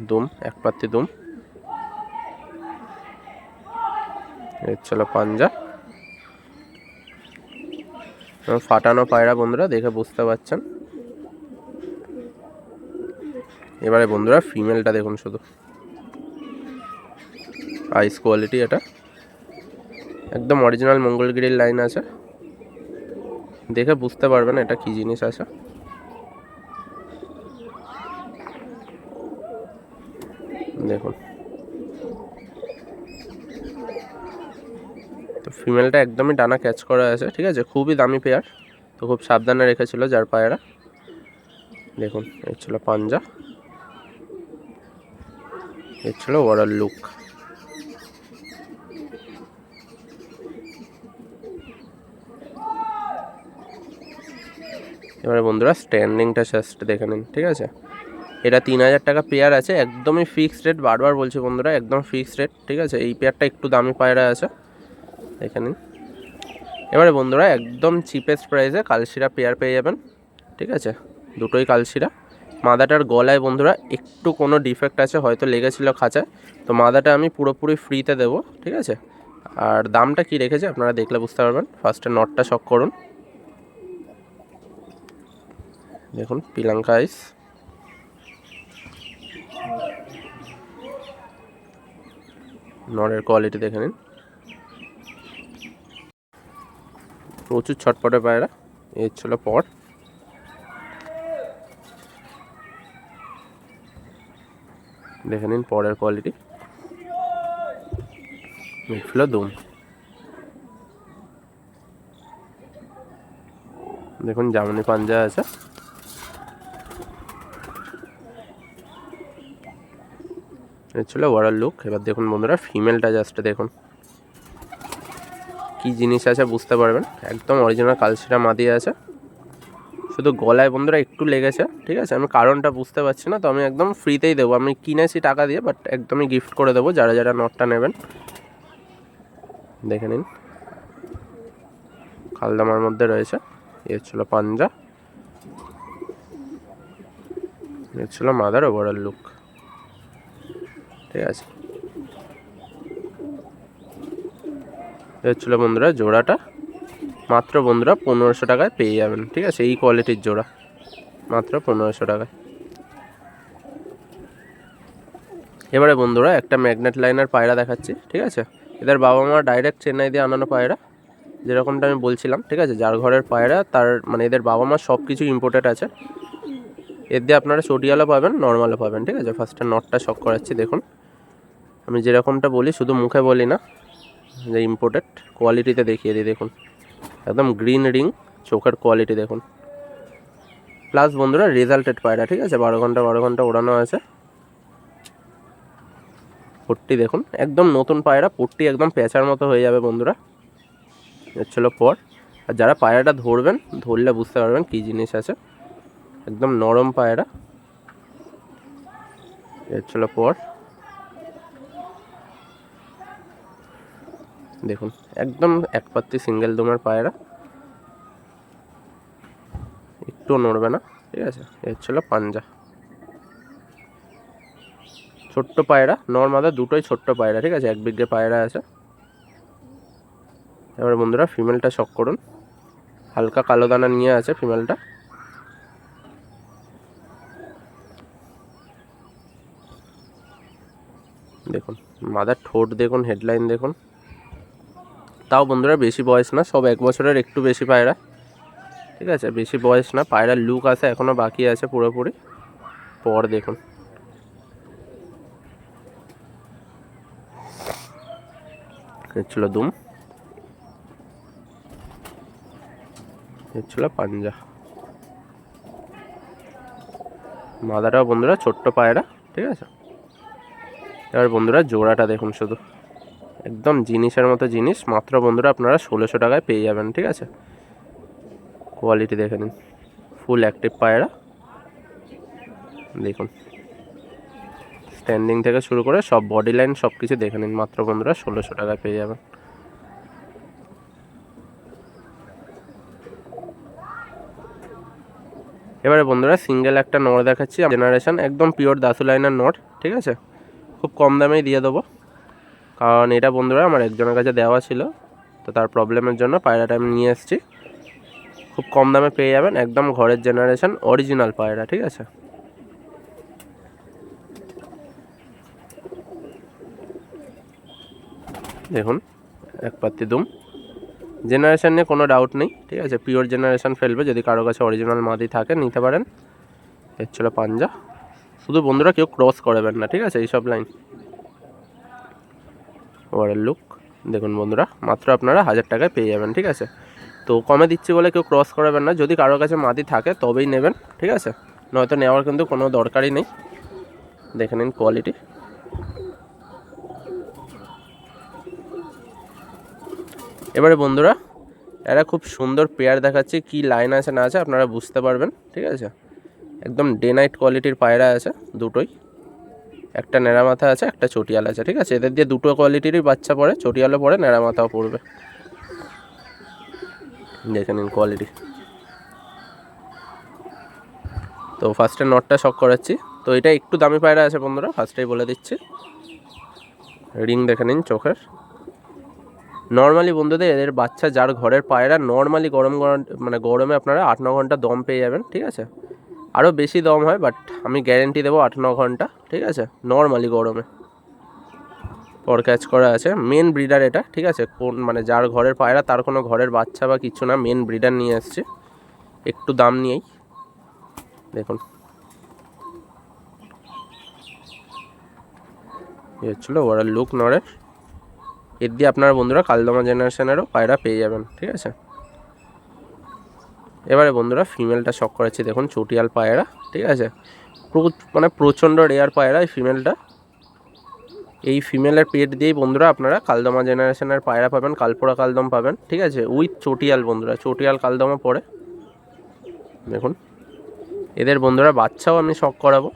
দুম, এক পাত্তি দুম। এর ছিল পাঞ্জা, ফাটানো পায়রা বন্ধুরা, দেখে বুঝতে পারছেন। এবারে বন্ধুরা ফিমেলটা দেখুন শুধু, আইস কোয়ালিটি, এটা একদম অরিজিনাল মঙ্গলগিরির লাইন আছে, দেখে বুঝতে পারবেন এটা কি জিনিস আছে। দেখুন, তো ফিমেলটা একদমই ডানা ক্যাচ করা আছে, ঠিক আছে, খুবই দামি পেয়ার, তো খুব সাবধানে রেখেছিল যার পায়রা। দেখুন এর ছিল পাঞ্জা, এর ছিল ওভারঅল লুক। এবারে বন্ধুরা স্ট্যান্ডিংটা জাস্ট দেখে নিন, ঠিক আছে। এটা 3000 টাকা পেয়ার আছে, একদমই ফিক্সড রেট, বারবার বলছি বন্ধুরা, একদম ফিক্সড রেট, ঠিক আছে। এই পেয়ারটা একটু দামি পায়রা আছে, দেখে নিন। এবারে বন্ধুরা একদম চিপেস্ট প্রাইসে কালশিরা পেয়ার পেয়ে যাবেন, ঠিক আছে, দুটোই কালশিরা। মাদাটার গলায় বন্ধুরা একটু কোনো ডিফেক্ট আছে, হয়তো লেগেছিল খাঁচায়, তো মাদাটা আমি পুরোপুরি ফ্রিতে দেবো, ঠিক আছে। আর দামটা কি রেখেছে আপনারা দেখলে বুঝতে পারবেন। ফার্স্টে নটটা শক করুন, দেখুন পিলাঙ্কা আইস। নরের কোয়ালিটি দেখে নিন, প্রচুর ছটপটে পায়রা। এর ছিল পর। দেখে নিন পরের কোয়ালিটি, ছিল দুম। দেখুন জামনি পাঞ্জা আছে। এর ছিল ওভারঅল লুক। এবার দেখুন বন্ধুরা ফিমেলটা জাস্ট দেখুন কি জিনিস আছে বুঝতে পারবেন, একদম অরিজিনাল কালশিরা মাদি আছে, শুধু গলায় বন্ধুরা একটু লেগেছে, ঠিক আছে। আমি কারণটা বুঝতে পারছি না, তো আমি একদম ফ্রিতেই দেবো, আমি কিনেছি টাকা দিয়ে, বাট একদমই গিফট করে দেবো যারা যারা নটটা নেবেন। দেখে নিন খালদামার মধ্যে রয়েছে। এর ছিল পাঞ্জা, এর ছিল মাদার ওভারঅল লুক, ঠিক আছে। এর ছিল বন্ধুরা জোড়াটা, মাত্র বন্ধুরা 1500 টাকায় পেয়ে যাবেন, ঠিক আছে, এই কোয়ালিটির জোড়া মাত্র 1500 টাকায়। এবারে বন্ধুরা একটা ম্যাগনেট লাইনের পায়রা দেখাচ্ছি, ঠিক আছে। এদের বাবা মা ডাইরেক্ট চেন্নাই দিয়ে আনানো পায়রা, যেরকমটা আমি বলছিলাম, ঠিক আছে। যার ঘরের পায়রা তার মানে এদের বাবা মা সব কিছু ইম্পোর্টেড আছে। এর দিয়ে আপনারা চটিয়ালও পাবেন, নর্মালও পাবেন, ঠিক আছে। ফার্স্টে নটটা শক করাচ্ছি, দেখুন আমি যেরকমটা বলি শুধু মুখে বলি না, যে ইম্পোর্টেড কোয়ালিটিতে দেখিয়ে দিই। দেখুন একদম গ্রিন রিং, চোখের কোয়ালিটি দেখুন। প্লাস বন্ধুরা রেজাল্টেড পায়রা, ঠিক আছে, 12 ঘন্টা ওড়ানো আছে। পট্টি দেখুন একদম নতুন পায়রা, পট্টি একদম পেঁচার মতো হয়ে যাবে বন্ধুরা। এর ছিল পর। আর যারা পায়রাটা ধরবেন, ধরলে বুঝতে পারবেন কী জিনিস আছে, একদম নরম পায়রা। এর ছিল পর। দেখুন একদম এক পাত্তি সিঙ্গেল দুমের পায়রা, একটু নড়বে না, ঠিক আছে। এর ছিল পাঞ্জা, ছোট্ট পায়রা, নর্মাদা দুটোই ছোট্ট পায়রা, ঠিক আছে, এক বিঘে পায়রা আছে। এবার বন্ধুরা ফিমেলটা শক করুন, হালকা কালো দানা নিয়ে আছে ফিমেলটা। দেখুন মাদার ঠোঁট দেখুন, হেডলাইন দেখুন। তাও বন্ধুরা বেশি বয়স না, সব 1 বছরের একটু বেশি পায়রা, ঠিক আছে, বেশি বয়স না। পায়রার লুক আছে এখনও বাকি আছে পুরোপুরি। পর দেখুন, ছিল দুম, ছিল পাঞ্জা। মাদাটাও বন্ধুরা ছোট্ট পায়রা, ঠিক আছে। এবার বন্ধুরা জোড়াটা দেখুন, শুধু একদম জিনিসের মতো জিনিস, মাত্র বন্ধুরা আপনারা 1600 টাকায় পেয়ে যাবেন, ঠিক আছে। কোয়ালিটি দেখে নিন, ফুল অ্যাক্টিভ পায়রা দেখুন, স্ট্যান্ডিং থেকে শুরু করে সব বডি লাইন সব কিছু দেখে নিন, মাত্র বন্ধুরা 1600 টাকায় পেয়ে যাবেন। এবারে বন্ধুরা সিঙ্গেল একটা নর দেখাচ্ছি, জেনারেশন একদম পিওর দাসু লাইনের নর, ঠিক আছে। খুব কম দামেই দিয়ে দেবো, কারণ এটা বন্ধুরা আমার একজনের কাছে দেওয়া ছিল, তো তার প্রবলেমের জন্য পায়রাটা আমি নিয়ে এসেছি। খুব কম দামে পেয়ে যাবেন, একদম ঘরের জেনারেশন অরিজিনাল পায়রা, ঠিক আছে। দেখুন এক পাত্তি দুম, জেনারেশন নিয়ে কোনো ডাউট নেই, ঠিক আছে। পিওর জেনারেশন ফেলবে, যদি কারো কাছে অরিজিনাল মাদি থাকে নিতে পারেন। এর ছিল পাঞ্জা। শুধু বন্ধুরা কেউ ক্রস করবেন না, ঠিক আছে, এইসব লাইন। ওভারের লুক দেখুন বন্ধুরা, মাত্র আপনারা 1000 টাকায় পেয়ে যাবেন, ঠিক আছে। তো কমে দিচ্ছি বলে কেউ ক্রস করাবেন না, যদি কারোর কাছে মাদি থাকে তবেই নেবেন, ঠিক আছে, নয়তো নেওয়ার কিন্তু কোনো দরকারই নেই। দেখে নিন কোয়ালিটি। এবারে বন্ধুরা এরা খুব সুন্দর পেয়ার দেখাচ্ছি, কি লাইন আছে না আছে আপনারা বুঝতে পারবেন, ঠিক আছে। একদম ডে নাইট কোয়ালিটির পায়রা আছে দুটোই, একটা নেড়া মাথা আছে, একটা চটিয়াল আছে, ঠিক আছে। এদের দিয়ে দুটো কোয়ালিটিরই বাচ্চা পড়ে, চটিয়ালও পড়ে, নেড়া মাথাও পড়বে। দেখে নিন কোয়ালিটি। তো ফার্স্টে নটটা শক করাচ্ছি, তো এটা একটু দামি পায়রা আছে বন্ধুরা, ফার্স্টেই বলে দিচ্ছি। রিং দেখে নিন চোখের। নর্মালি বন্ধুদের এদের বাচ্চা যার ঘরের পায়রা নর্মালি গরমে আপনারা 8-9 ঘন্টা দম পেয়ে যাবেন, ঠিক আছে। আরও বেশি দম হয়, বাট আমি গ্যারেন্টি দেবো 8-9 ঘন্টা, ঠিক আছে, নর্মালি গরমে। পর ক্যাচ করা আছে, মেন ব্রিডার এটা, ঠিক আছে। যার ঘরের পায়রা তার কোনো ঘরের বাচ্চা বা কিছু না, মেন ব্রিডার নিয়ে এসছে, একটু দাম নিয়েই। দেখুন এই হচ্ছিল ওভারঅল লুক নরের। এর দিয়ে আপনারা বন্ধুরা কালদমা জেনারেশনেরও পায়রা পেয়ে যাবেন, ঠিক আছে। এবারে বন্ধুরা ফিমেলটা শক করেছি, দেখুন চটিয়াল পায়রা, ঠিক আছে। প্রচণ্ড রেয়ার পায়রা এই ফিমেলটা। এই ফিমেলের পেট দিয়েই বন্ধুরা আপনারা কালদমা জেনারেশনের পায়রা পাবেন, কালপোড়া কালদম পাবেন, ঠিক আছে, উইথ চটিয়াল বন্ধুরা, চটিয়াল কালদমা পড়ে। দেখুন এদের বন্ধুরা বাচ্চাও আমি শক করাবো,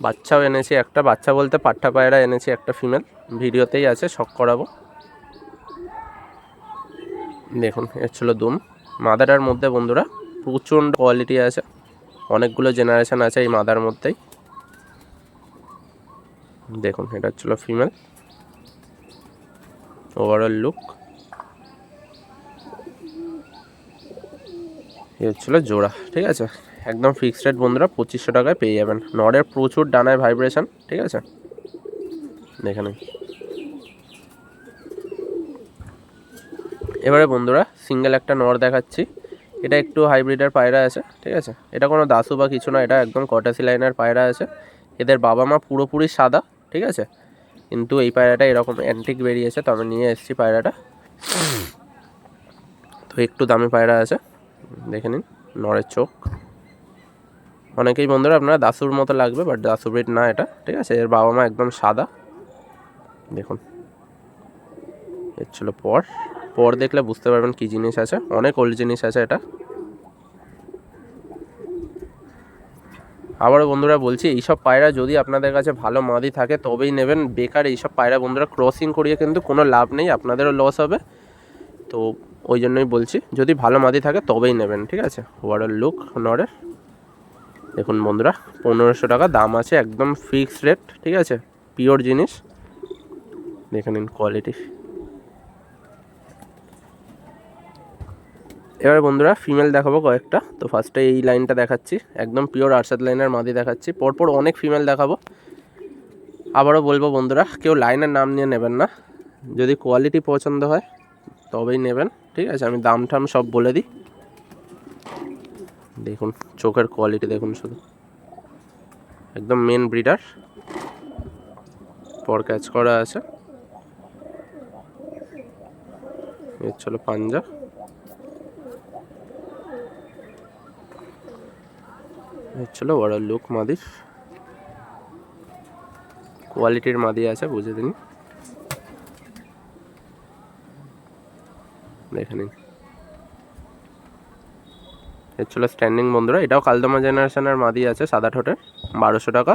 বাচ্চাও এনেছি একটা, বাচ্চা বলতে পাঠা পায়রা এনেছি একটা ফিমেল, ভিডিওতেই আছে, শক করাবো। দেখুন এর ছিল দুম। মাদাটার মধ্যে বন্ধুরা প্রচণ্ড কোয়ালিটি আছে, অনেকগুলো জেনারেশন আছে এই মাদার মধ্যেই। দেখুন এটা ছিল ফিমেল। ওভারঅল লুক এ হচ্ছিলো জোড়া, ঠিক আছে। একদম ফিক্সড রেট বন্ধুরা 2500 টাকায় পেয়ে যাবেন। নরের প্রচুর ডানায় ভাইব্রেশন, ঠিক আছে, দেখে নিন। এবারে বন্ধুরা সিঙ্গেল একটা নর দেখাচ্ছি, এটা একটু হাইব্রিডের পায়রা আছে, ঠিক আছে। এটা কোনো দাসু বা কিছু না, এটা একদম কটাসি লাইনের পায়রা আছে। এদের বাবা মা পুরোপুরি সাদা, ঠিক আছে, কিন্তু এই পায়রাটা এরকম অ্যান্টিক বেরিয়েছে, তো আমি নিয়ে এসেছি পায়রাটা। তো একটু দামি পায়রা আছে, দেখে নিন নরের চোখ। অনেকেই বন্ধুরা আপনারা দাসুর মতো লাগবে, বাট দাসু ব্রিড না এটা, ঠিক আছে। এর বাবা মা একদম সাদা, দেখুন। এর ছিল পর দেখলে বুঝতে পারবেন কী জিনিস আছে, অনেক ওল্ড জিনিস আছে এটা। আবারও বন্ধুরা বলছি, এইসব পায়রা যদি আপনাদের কাছে ভালো মাদি থাকে তবেই নেবেন, বেকার এইসব পায়রা বন্ধুরা ক্রসিং করিয়ে কিন্তু কোনো লাভ নেই, আপনাদেরও লস হবে। তো ওই জন্যই বলছি, যদি ভালো মাদি থাকে তবেই নেবেন, ঠিক আছে। ওভারঅল লুক নরের দেখুন বন্ধুরা, 1500 টাকা দাম আছে, একদম ফিক্সড রেট, ঠিক আছে, পিওর জিনিস। দেখে নিন কোয়ালিটি। এবার বন্ধুরা ফিমেল দেখাবো কয়েকটা। তো ফার্স্টে এই লাইনটা দেখাচ্ছি, একদম পিওর আরশাদ লাইনের মাদি দেখাচ্ছি। পরপর অনেক ফিমেল দেখাবো। আবারও বলবো বন্ধুরা, কেউ লাইনের নাম নিয়ে নেবেন না, যদি কোয়ালিটি পছন্দ হয় তবেই নেবেন, ঠিক আছে। আমি দাম টাম সব বলে দিই। দেখুন চোখের কোয়ালিটি দেখুন, শুধু একদম মেন ব্রিডার, পর ক্যাচ করা আছে। এর চলো পাঞ্জা, এর চলো বড় লুক মাদির, কোয়ালিটির মাদি আছে, বুঝে দিন, দেখে নিন। এর চলো স্ট্যান্ডিং বন্ধুরা, এটাও কালদমা জেনারেশনের মাদি আছে, সাদা ঠোঁটের, 1200 টাকা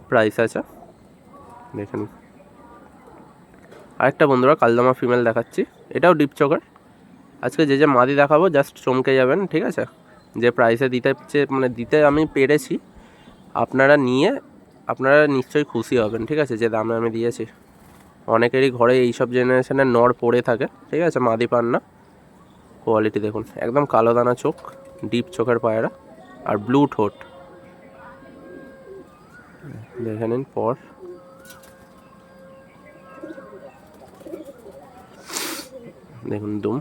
প্রাইস আছে, দেখে নিন। আরেকটা বন্ধুরা কালদমা ফিমেল দেখাচ্ছি, এটাও ডিপ চোখের। আজকে যে মাদি দেখাবো জাস্ট চমকে যাবেন, ঠিক আছে। যে প্রাইসে দিতে আমি পেরেছি, আপনারা নিয়ে আপনারা নিশ্চয়ই খুশি হবেন, ঠিক আছে। যে দামে আমি দিয়েছি, অনেকেরই ঘরে এইসব জেনারেশনের নর পড়ে থাকে, ঠিক আছে, মাদি পান না। কোয়ালিটি দেখুন, একদম কালো দানা চোখ, ডিপ চোখের পায়রা, আর ব্লু ঠোঁট, দেখে নিন। পর দেখুন দুম,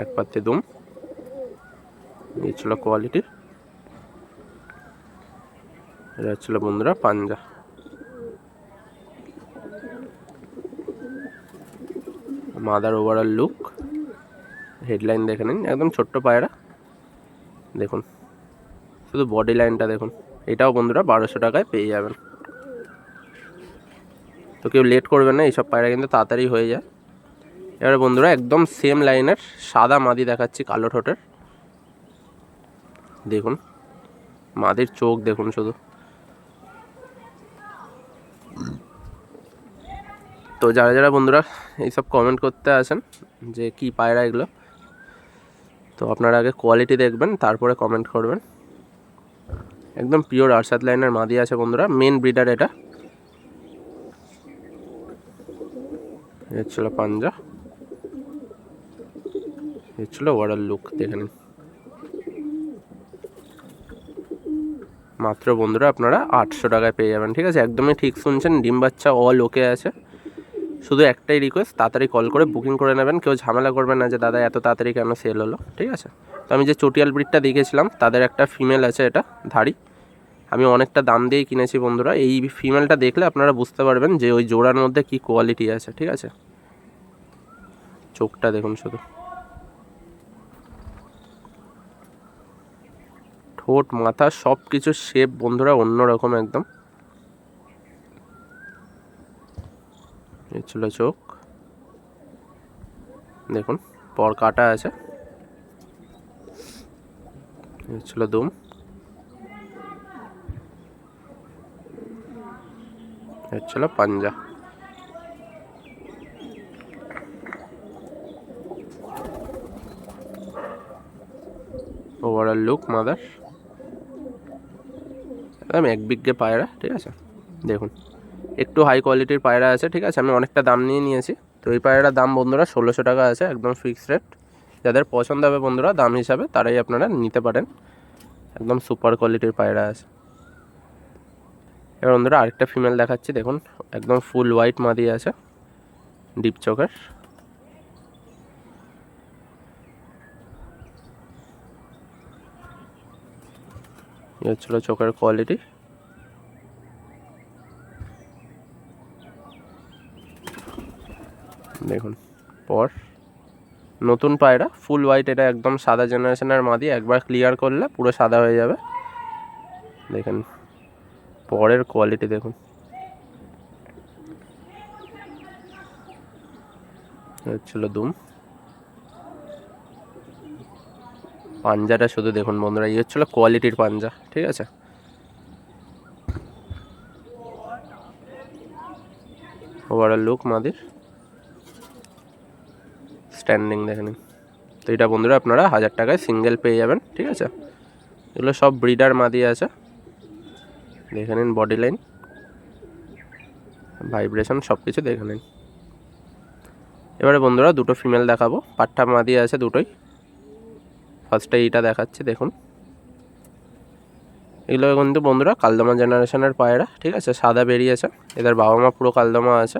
এক পাত্রে দুম, এই ছিল কোয়ালিটি। এটা হচ্ছিল বন্ধুরা পাঞ্জা। মাদার ওভারঅল লুক, হেডলাইন দেখে নিন, একদম ছোট্ট পায়রা, দেখুন শুধু বডি লাইনটা দেখুন। এটাও বন্ধুরা 1200 টাকায় পেয়ে যাবেন। তো কেউ লেট করবেন না, এইসব পায়রা কিন্তু তাড়াতাড়ি হয়ে যায়। এবারে বন্ধুরা একদম সেম লাইনের সাদা মাদি দেখাচ্ছি, কালো ঠোঁটের, দেখুন মাদির চোখ দেখুন শুধু। তো যারা যারা বন্ধুরা এইসব কমেন্ট করতে আসেন যে কি পায়রা এগুলো, তো আপনারা আগে কোয়ালিটি দেখবেন, তারপরে কমেন্ট করবেন। একদম পিওর আরশাদ লাইনের মাদি আছে বন্ধুরা, মেন ব্রিডার এটা। এর ছিল পাঞ্জা, এর ছিল ওভারঅল লুক, দেখে নিন। মাত্র বন্ধুরা আপনারা 800 টাকায় পেয়ে যাবেন, ঠিক আছে। একদমই ঠিক শুনছেন, ডিম বাচ্চা অল ওকে আছে। শুধু একটাই রিকোয়েস্ট, তাড়াতাড়ি কল করে বুকিং করে নেবেন, কেউ ঝামেলা করবেন না যে দাদা এত তাড়াতাড়ি কেন সেল হলো, ঠিক আছে। তো আমি যে চটিয়াল ব্রিডটা দেখেছিলাম তাদের একটা ফিমেল আছে, এটা ধাড়ি, আমি অনেকটা দাম দিয়েই কিনেছি বন্ধুরা। এই ফিমেলটা দেখলে আপনারা বুঝতে পারবেন যে ওই জোড়ার মধ্যে কি কোয়ালিটি আছে, ঠিক আছে। চোখটা দেখুন শুধু, ঠোঁট মাথা সব কিছু শেপ বন্ধুরা অন্যরকম একদম। এই ছিল চোখ দেখুন, পর কাটা আছে। এই ছিল দুম, এই ছিল পাঞ্জা। ওভারঅল লুক মাদার, একদম এক বিঘে পায়রা, ঠিক আছে। দেখুন একটু হাই কোয়ালিটির পায়রা আছে, ঠিক আছে। আমি অনেকটা দাম নিয়ে নিয়েছি। তো এই পায়রার দাম বন্ধুরা 1600 টাকা আছে, একদম ফিক্সড রেট। যাদের পছন্দ হবে বন্ধুরা দাম হিসাবে, তারাই আপনারা নিতে পারেন, একদম সুপার কোয়ালিটির পায়রা আছে। এবার বন্ধুরা আরেকটা ফিমেল দেখাচ্ছি, দেখুন একদম ফুল হোয়াইট মাদি আছে, ডিপ চোখের। এই হচ্ছিল চোখের কোয়ালিটি। দেখুন পর নতুন পায়রা, ফুল হোয়াইট, এটা একদম সাদা জেনারেশনের মাদি, একবার ক্লিয়ার করলে পুরো সাদা হয়ে যাবে। দেখেন পরের কোয়ালিটি দেখুন, হচ্ছিল দুম। পাঞ্জাটা শুধু দেখুন বন্ধুরা, এই হচ্ছিল কোয়ালিটির পাঞ্জা, ঠিক আছে। ওভারঅল লুক মাদির, স্ট্যান্ডিং দেখে নিন। তো এটা বন্ধুরা আপনারা 1000 টাকায় সিঙ্গেল পেয়ে যাবেন, ঠিক আছে। এগুলো সব ব্রিডার মাদি আছে, দেখে নিন বডি লাইন, ভাইব্রেশন সব কিছু দেখে নিন। এবারে বন্ধুরা দুটো ফিমেল দেখাবো, পাট্টা মাদি আছে দুটোই। ফার্স্টে এইটা দেখাচ্ছি, দেখুন এগুলো কিন্তু বন্ধুরা কালদমা জেনারেশনের পায়রা, ঠিক আছে, সাদা বেরিয়েছে, এদের বাবা মা পুরো কালদমা আছে।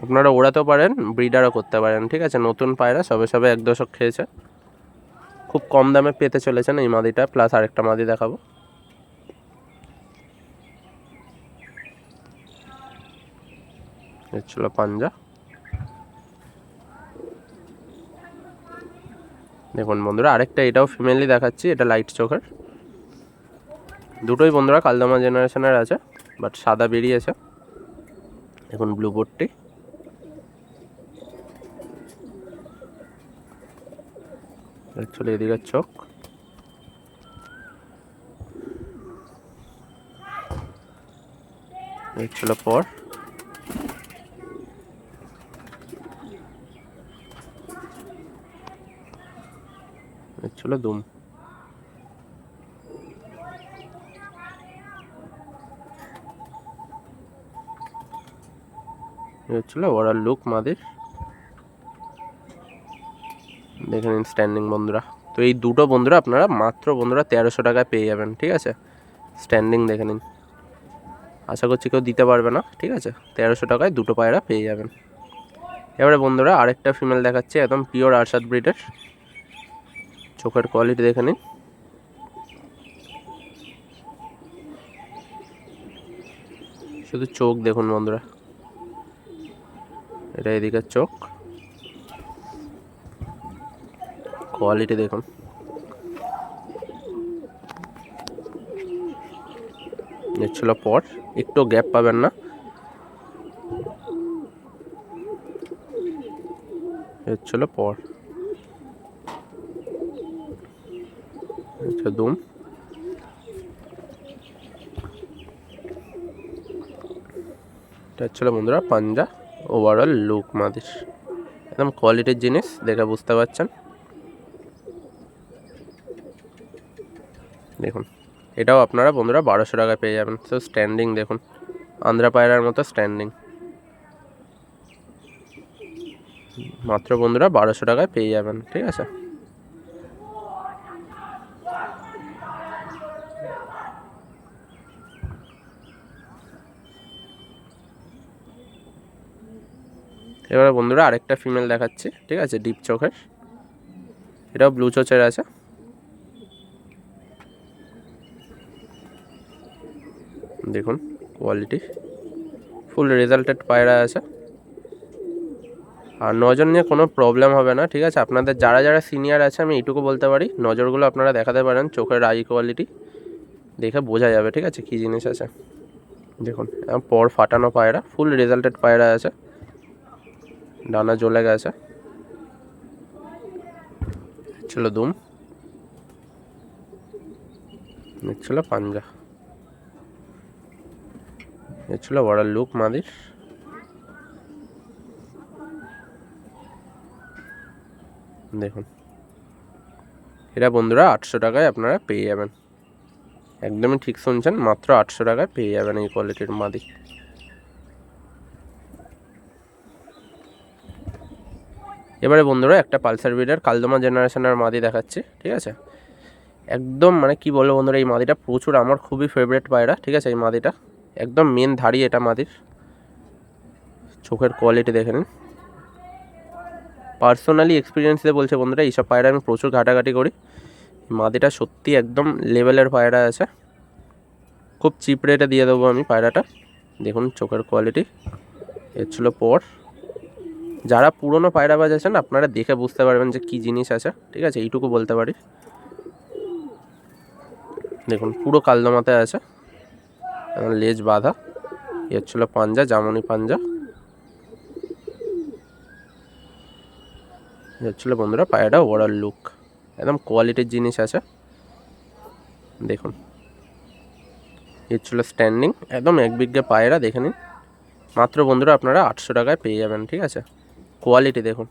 আপনারা ওড়াতেও পারেন, ব্রিডারও করতে পারেন, ঠিক আছে। নতুন পায়রা, সবে সবে 1 দশক খেয়েছে, খুব কম দামে পেতে চলেছেন এই মাদিটা। প্লাস আরেকটা মাদি দেখাবো, ছিল পাঞ্জা। দেখুন বন্ধুরা আরেকটা, এটাও ফিমেলি দেখাচ্ছি, এটা লাইট চোখের। দুটোই বন্ধুরা কালদমা জেনারেশনের আছে, বাট সাদা বেরিয়েছে। দেখুন ব্লু বোর্ডটি, অ্যাকচুয়ালি এদিকের চোখ। এই ছিল পর। এই ছিল দুম। এই হচ্ছিল ওভারঅল লুক মাদির, দেখে নিন স্ট্যান্ডিং বন্ধুরা। তো এই দুটো বন্ধুরা আপনারা মাত্র বন্ধুরা 1300 টাকায় পেয়ে যাবেন, ঠিক আছে। স্ট্যান্ডিং দেখে নিন, আশা করছি কেউ দিতে পারবে না, ঠিক আছে। 1300 টাকায় দুটো পায়রা পেয়ে যাবেন। এবারে বন্ধুরা আরেকটা ফিমেল দেখাচ্ছি, একদম পিওর আরশাদ ব্রিডের। চোখের কোয়ালিটি দেখে নিন, শুধু চোখ দেখুন বন্ধুরা, এটা এদিকের চোখ, কোয়ালিটি দেখুন। ছিল পর, একটু গ্যাপ পাবেন না। ছিল পর, আচ্ছা দুম। এটা ছিল বন্ধুরা পাঞ্জা, ওভারঅল লুক মাদির, একদম কোয়ালিটির জিনিস, দেখে বুঝতে পারছেন। দেখুন এটাও আপনারা বন্ধুরা 1200 টাকায় পেয়ে যাবেন। তো স্ট্যান্ডিং দেখুন, আন্ধ্রা পায়রার মতো স্ট্যান্ডিং, মাত্র বন্ধুরা 1200 টাকায় পেয়ে যাবেন, ঠিক আছে। এবারে বন্ধুরা আরেকটা ফিমেল দেখাচ্ছি, ঠিক আছে, ডিপ চোখের, এটাও ব্লু চোচের আছে। দেখুন কোয়ালিটি, ফুল রেজাল্টেড পায়রা আছে। আর নজর নিয়ে কোনো প্রবলেম হবে না, ঠিক আছে। আপনাদের যারা যারা সিনিয়র আছে আমি এইটুকু বলতে পারি, নজরগুলো আপনারা দেখাতে পারেন, চোখের আই কোয়ালিটি দেখে বোঝা যাবে, ঠিক আছে, কী জিনিস আছে। দেখুন পর ফাটানো পায়রা, ফুল রেজাল্টেড পায়রা আছে, ডানা জ্বলে গেছে। ছিল দুম, ছিল পাঞ্জা, এ ছিল বড় লুক মাদির। দেখুন এরা বন্ধুরা 800 টাকায় আপনারা পেয়ে যাবেন, একদমই ঠিক শুনছেন, মাত্র 800 টাকায় পেয়ে যাবেন এই কোয়ালিটির মাদি। এবারে বন্ধুরা একটা পালসার ব্রিডের কালদমা জেনারেশনের মাদি দেখাচ্ছি, ঠিক আছে। একদম মানে কি বলবো বন্ধুরা, এই মাদিটা প্রচুর আমার খুবই ফেভারিট পায়রা, ঠিক আছে। এই মাদিটা একদম মেন ধাড়ি এটা মাদির, চোখের কোয়ালিটি দেখে নিন। পার্সোনালি এক্সপিরিয়েন্স দিয়ে বলছে বন্ধুরা, এইসব পায়রা আমি প্রচুর ঘাটাঘাটি করি, মাদিটা সত্যি একদম লেভেলের পায়রা আছে, খুব চিপ রেটে দিয়ে দেবো আমি পায়রাটা। দেখুন চোখের কোয়ালিটি, এর ছিল পর। যারা পুরনো পায়রাবাজ আছেন আপনারা দেখে বুঝতে পারবেন যে কী জিনিস আছে, ঠিক আছে, এইটুকু বলতে পারি। দেখুন পুরো কালদমাতে আছে, লেজ বাঁধা, এর ছিল পাঞ্জা, জামনি পাঞ্জা। এর ছিল বন্ধুরা পায়রাটা ওভারঅল লুক, একদম কোয়ালিটির জিনিস আছে। দেখুন এর ছিল স্ট্যান্ডিং, একদম এক বিঘে পায়রা, দেখে নিন। মাত্র বন্ধুরা আপনারা 800 টাকায় পেয়ে যাবেন, ঠিক আছে। কোয়ালিটি দেখুন।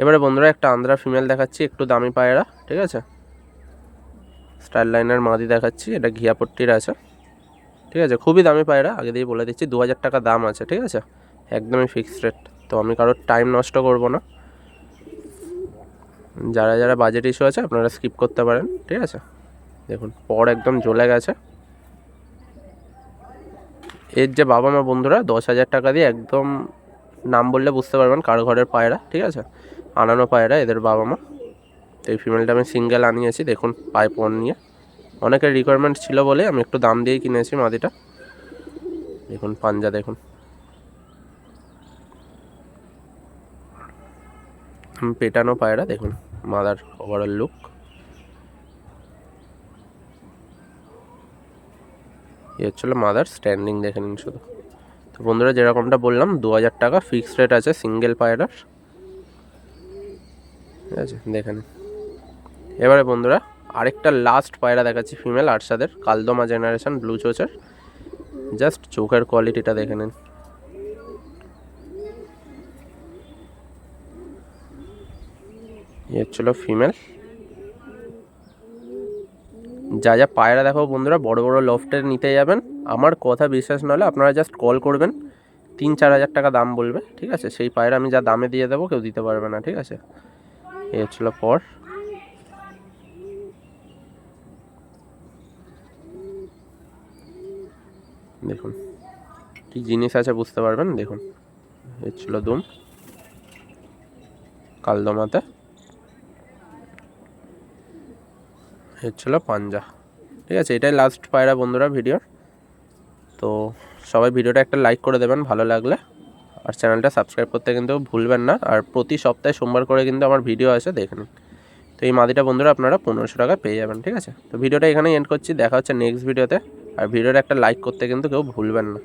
এবারে বন্ধুরা একটা আন্ধ্রা ফিমেল দেখাচ্ছি, একটু দামি পায়রা, ঠিক আছে। স্টাইল লাইনের মাদি দেখাচ্ছি, এটা ঘিয়াপট্টির আছে, ঠিক আছে, খুবই দামি পায়রা, আগে দিয়ে বলে দিচ্ছি। 2000 টাকা দাম আছে, ঠিক আছে, একদমই ফিক্সড রেট। তো আমি কারোর টাইম নষ্ট করব না, যারা যারা বাজেট ইস্যু আছে আপনারা স্কিপ করতে পারেন, ঠিক আছে। দেখুন পর একদম জ্বলে গেছে। এর যে বাবা মা বন্ধুরা 10,000 টাকা দিয়ে একদম নাম বললে বুঝতে পারবেন কার ঘরের পায়রা, ঠিক আছে, আনানো পায়রা এদের বাবা মা। তো এই ফিমেলটা আমি সিঙ্গেল আনিয়েছি, দেখুন পায়ে পণ নিয়ে। অনেকের রিকোয়ারমেন্ট ছিল বলে আমি একটু দাম দিয়েই কিনেছি মাদিটা। দেখুন পাঞ্জা দেখুন, পেটানো পায়রা। দেখুন মাদার ওভারঅল লুক। এই হচ্ছিল মাদার স্ট্যান্ডিং, দেখে নিন শুধু। তো বন্ধুরা যেরকমটা বললাম 2000 টাকা ফিক্সড রেট আছে সিঙ্গেল পায়রার, ঠিক আছে, দেখে নিন। এবারে বন্ধুরা আরেকটা লাস্ট পায়রা দেখাচ্ছি ফিমেল আরশাদের, কালদমা জেনারেশন ব্লু চোচের। জাস্ট চোখের কোয়ালিটিটা দেখে নিন। এই হচ্ছিল ফিমেল। যা যা পায়রা দেখো বন্ধুরা, বড় বড় লফটের নিতে যাবেন, আমার কথা বিশ্বাস না হলে আপনারা জাস্ট কল করবেন, 3-4 হাজার টাকা দাম বলবে, ঠিক আছে। সেই পায়রা আমি যা দামে দিয়ে দেবো কেউ দিতে পারবে না, ঠিক আছে। এই হচ্ছিল পর। দেখুন কি জিনিস আছে বুঝতে পারবেন। দেখুন এই ছিল দুম কালদমাতে, এই ছিল পাঞ্জা, ঠিক আছে। এটাই লাস্ট পায়রা বন্ধুরা ভিডিওর। তো সবাই ভিডিওটা একটা লাইক করে দেবেন ভালো লাগলে, আর চ্যানেলটা সাবস্ক্রাইব করতে কিন্তু ভুলবেন না। আর প্রতি সপ্তাহে সোমবার করে কিন্তু আমার ভিডিও আসে, দেখে নিন। তো এই মাদিটা বন্ধুরা আপনারা 1500 টাকা পেয়ে যাবেন, ঠিক আছে। তো ভিডিওটা এখানেই এন্ড করছি, দেখা হচ্ছে নেক্সট ভিডিওতে। আর ভিডিওটা একটা লাইক করতে কিন্তু কেউ ভুলবেন না।